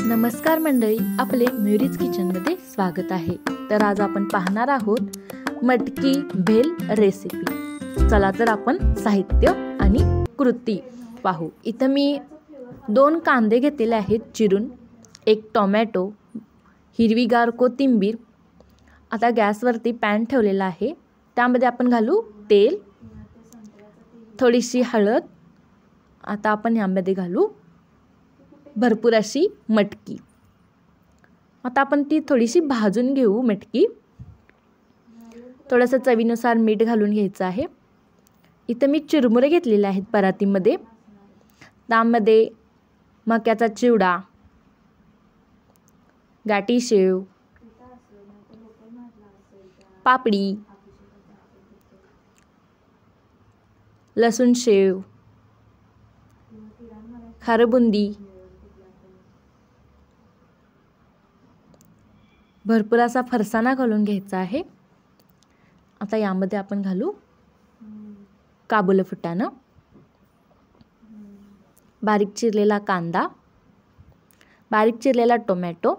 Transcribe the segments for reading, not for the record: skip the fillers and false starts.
नमस्कार मंडळी, आपले म्युरीज किचनमध्ये स्वागत आहे। तर आज आपण पाहणार आहोत मटकी भेल रेसिपी। चला तर आपण साहित्य आणि कृती पाहू। इथं मी 2 कांदे घेतलेले आहेत चिरून, 1 टोमॅटो, हिरवीगार कोथिंबीर। आता गॅसवरती पॅन ठेवलेला आहे, त्यामध्ये आपण घालू तेल, थोडीशी हळद। आता आपण यामध्ये घालू भरपूर अशी मटकी। आता आपण ती थोडीशी भाजून घेऊ मटकी। थोडंसं चवीनुसार मीठ घालून घ्यायचं आहे। इथं मी चिरमुरे घेतलेले आहेत परातीमध्ये, त्यामध्ये मक्याचा चिवडा, गाठी शेव, पापडी, लसूण शेव, खारबुंदी, भरपूर असा फरसाणा घालून घ्यायचा आहे। आता यामध्ये आपण घालू काबुली फुटाणं, बारीक चिरलेला कांदा, बारीक चिरलेला टोमॅटो,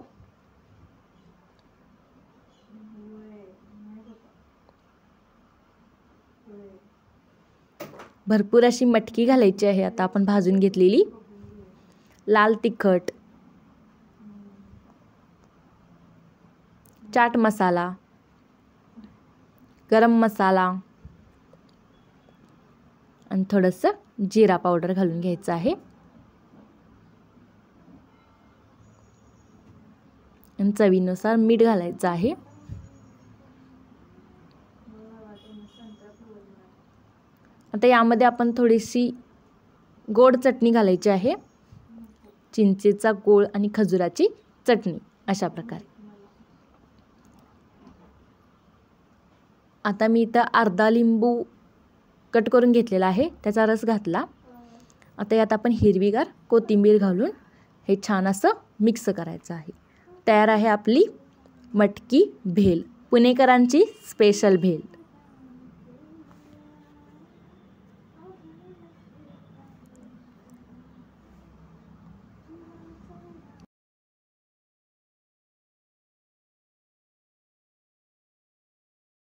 भरपूर अशी मटकी घालायची आहे आता आपण भाजून घेतलेली, लाल तिखट, चाट मसाला, गरम मसाला आणि थोडंसं जिरा पावडर घालून घ्यायचं आहे। आणि चवीनुसार मीठ घालायचं आहे। आता यामध्ये आपण थोडीशी गोड चटणी घालायची आहे, चिंचेचा गोळ आणि खजुराची चटणी अशा प्रकारे। आता मी इथं अर्धा लिंबू कट करून घेतलेला आहे, त्याचा रस घातला। आता यात आपण हिरवीगार कोथिंबीर घालून हे छान असं मिक्स करायचं आहे। तयार आहे आपली मटकी भेल, पुणेकरांची स्पेशल भेल।